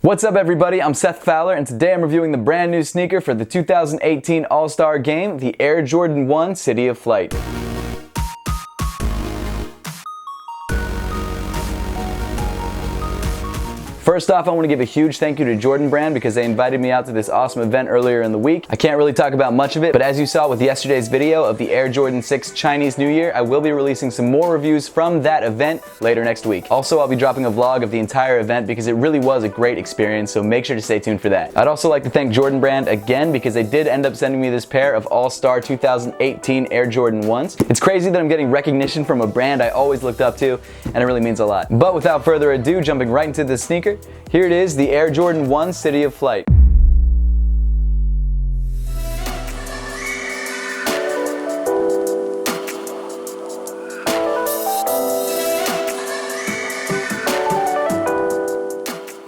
What's up everybody, I'm Seth Fowler and today I'm reviewing the brand new sneaker for the 2018 All-Star Game, the Air Jordan 1 City of Flight. First off, I want to give a huge thank you to Jordan Brand because they invited me out to this awesome event earlier in the week. I can't really talk about much of it, but as you saw with yesterday's video of the Air Jordan 6 Chinese New Year, I will be releasing some more reviews from that event later next week. Also, I'll be dropping a vlog of the entire event because it really was a great experience, so make sure to stay tuned for that. I'd also like to thank Jordan Brand again because they did end up sending me this pair of All-Star 2018 Air Jordan 1s. It's crazy that I'm getting recognition from a brand I always looked up to, and it really means a lot. But without further ado, jumping right into this sneaker, here it is, the Air Jordan 1 City of Flight.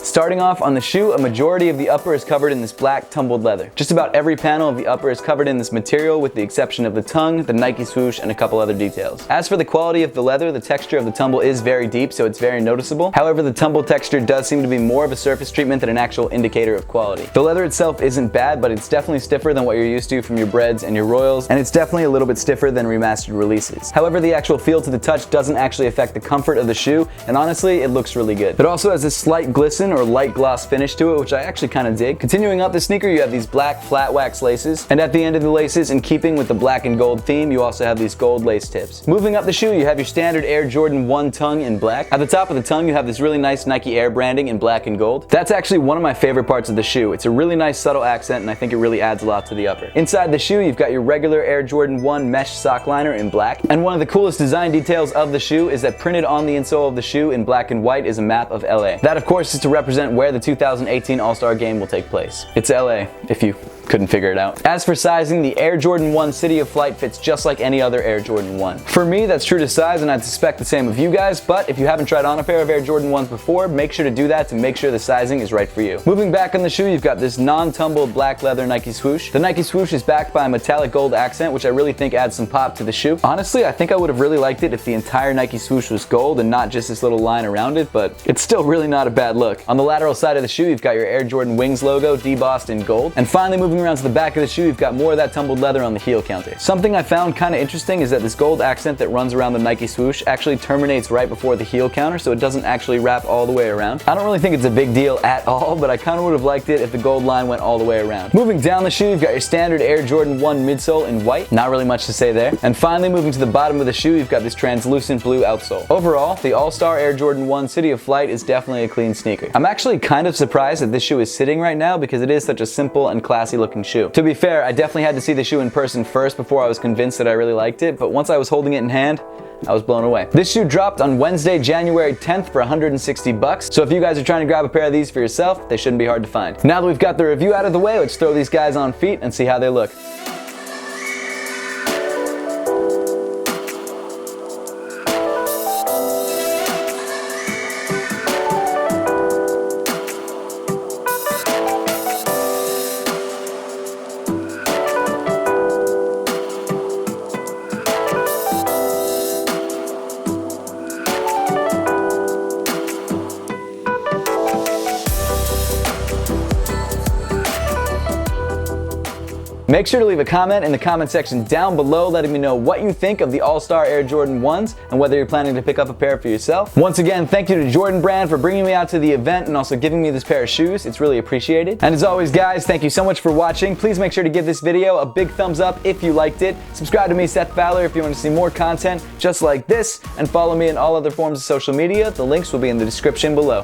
Starting off on the shoe, a majority of the upper is covered in this black tumbled leather. Just about every panel of the upper is covered in this material with the exception of the tongue, the Nike swoosh, and a couple other details. As for the quality of the leather, the texture of the tumble is very deep, so it's very noticeable. However, the tumble texture does seem to be more of a surface treatment than an actual indicator of quality. The leather itself isn't bad, but it's definitely stiffer than what you're used to from your Breads and your Royals, and it's definitely a little bit stiffer than remastered releases. However, the actual feel to the touch doesn't actually affect the comfort of the shoe, and honestly, it looks really good. It also has this slight glisten or light gloss finish to it, which I actually kind of dig. Continuing up the sneaker, you have these black flat wax laces, and at the end of the laces, in keeping with the black and gold theme, you also have these gold lace tips. Moving up the shoe, you have your standard Air Jordan 1 tongue in black. At the top of the tongue, you have this really nice Nike Air branding in black and gold. That's actually one of my favorite parts of the shoe. It's a really nice subtle accent, and I think it really adds a lot to the upper. Inside the shoe, you've got your regular Air Jordan 1 mesh sock liner in black, and one of the coolest design details of the shoe is that printed on the insole of the shoe in black and white is a map of LA. That, of course, is to represent where the 2018 All-Star Game will take place. It's LA, if you couldn't figure it out. As for sizing, the Air Jordan 1 City of Flight fits just like any other Air Jordan 1. For me, that's true to size, and I'd suspect the same of you guys, but if you haven't tried on a pair of Air Jordan 1s before, make sure to do that to make sure the sizing is right for you. Moving back on the shoe, you've got this non-tumbled black leather Nike swoosh. The Nike swoosh is backed by a metallic gold accent, which I really think adds some pop to the shoe. Honestly, I think I would have really liked it if the entire Nike swoosh was gold and not just this little line around it, but it's still really not a bad look. On the lateral side of the shoe, you've got your Air Jordan Wings logo debossed in gold. And finally, moving around to the back of the shoe, you've got more of that tumbled leather on the heel counter. Something I found kind of interesting is that this gold accent that runs around the Nike swoosh actually terminates right before the heel counter, so it doesn't actually wrap all the way around. I don't really think it's a big deal at all, but I kind of would have liked it if the gold line went all the way around. Moving down the shoe, you've got your standard Air Jordan 1 midsole in white. Not really much to say there. And finally, moving to the bottom of the shoe, you've got this translucent blue outsole. Overall, the All-Star Air Jordan 1 City of Flight is definitely a clean sneaker. I'm actually kind of surprised that this shoe is sitting right now because it is such a simple and classy looking shoe. To be fair, I definitely had to see the shoe in person first before I was convinced that I really liked it, but once I was holding it in hand, I was blown away. This shoe dropped on Wednesday, January 10th for 160 bucks, so if you guys are trying to grab a pair of these for yourself, they shouldn't be hard to find. Now that we've got the review out of the way, let's throw these guys on feet and see how they look. Make sure to leave a comment in the comment section down below letting me know what you think of the All-Star Air Jordan 1s and whether you're planning to pick up a pair for yourself. Once again, thank you to Jordan Brand for bringing me out to the event and also giving me this pair of shoes. It's really appreciated. And as always, guys, thank you so much for watching. Please make sure to give this video a big thumbs up if you liked it. Subscribe to me, Seth Fowler, if you want to see more content just like this, and follow me in all other forms of social media. The links will be in the description below.